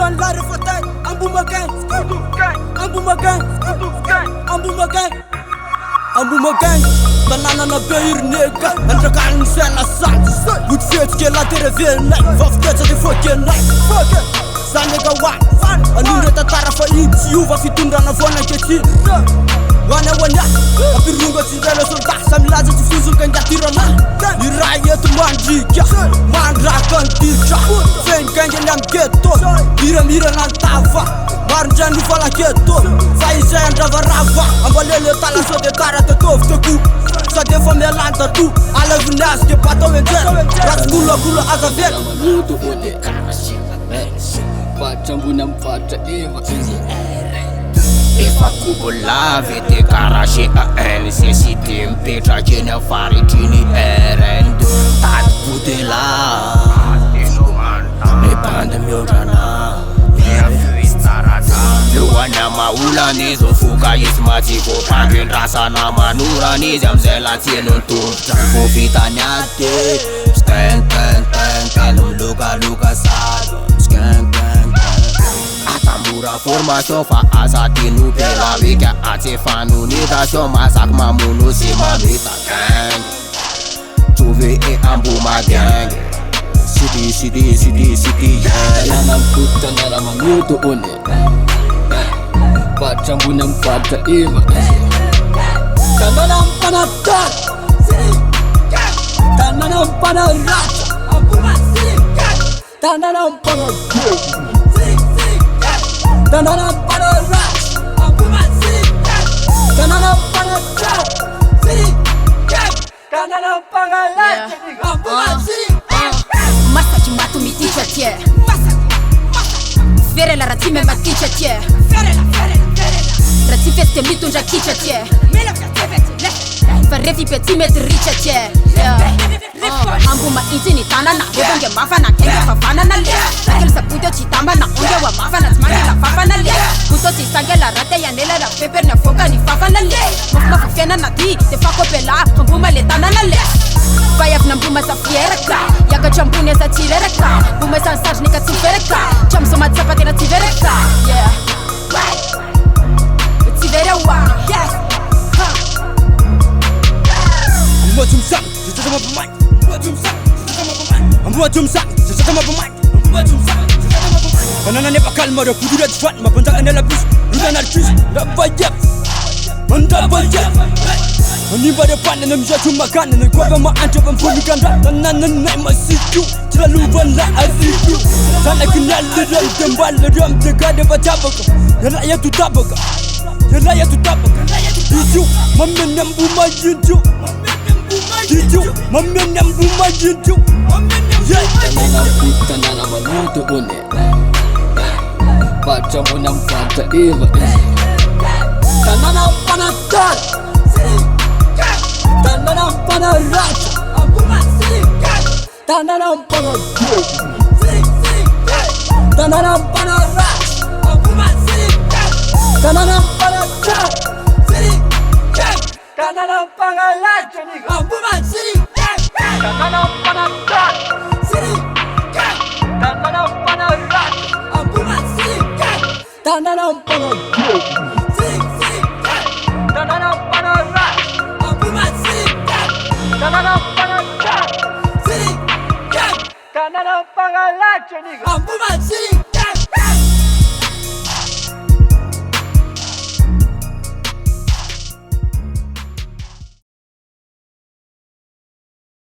Van la refatai, ambumagan, ambumagan, ambumagan, ambumagan. Tanana na beir nega, andrakan sela sang. Good faith ke la terevel night, vafteca de fucking night. Sanega wan, anure tatara fa intiu va fitundra na vona keti. Wana wana, apirunga sindela solta, samilaza tifuzu kangatira na. Iraya tu mandika, mandrakan tika. Fen kanje nam ghetto, mira na tava. Marjanu fala ghetto, faisa andrava rava. Ambalele tala so de tara te tof te ku. Sa de famela tu, ala vinas ke pato vender. Raskula kula azavel. Mutu ode karashi, pachambu nam pacha eva. Efa kubola vete karashi a necessity mpetra jena fari tini erendo. Tat putela, me panda miorana. Luana maula nizo fuka yismatiko pangin rasa na manura nizam zela tienun tu Jambo vitanyate Skank luka salo Skank Atambura formação fa asatinu pela wika ate fanu nita shoma sak mamunu si mamita gang Chuve e ambuma gang City yeah Lanam puta nara manuto one Pachambu nam pata eva Tananam panatar Tananam panarat Tananam panarat Tananam panarat Tananam panarat Tananam panarat Masa ci matu mi dice tie Fere la ratime ma dice tie Rati feste mi tunja kicha tie Farrefi peti met richa tie Ambu ma intini tanana Webonge mafana kenge fafana na le Sakel sa puto chitamba na onge wa mafana Tmani la fafana le Puto ti sange la rate ya nela la peper na foka ni fafana le Mafuma fufena na ti Te fako pela Ambu ma le tanana le Bayaf na mbuma sa fiereka Yaga chambune sa tirereka Bume sa nsaj nika tivereka Chamso matsapate na tivereka Yeah Tiverewa Yes Ambuajum sang, jajama pemain. Ambuajum sang, jajama pemain. Ambuajum sang, jajama pemain. Ambuajum sang, jajama pemain. Kanana ne bakal mara kudurat fat mapantakan nela bis. Ruda narcis, dabayap. Mandabayap. Ani pada pan na mjatu makan na kwa ma anto pampulikan tanana na masiku. Terlalu bala aziku. Sana kenal ram tembal ram tegada batabaka. Raya tu tabaka. Raya tu tabaka. Itu mamenam bumajinju. Itu mamenam bumajinju. Tanana manuto one Pachambu nam pata eva Tanana panatar Tanana panarat Tanana panarat Tanana panarat Tanana panarat Tanana panarat Tanana panarat Tanana panarat Tanana panarat Tanana panarat Tanana panarat Tanana panarat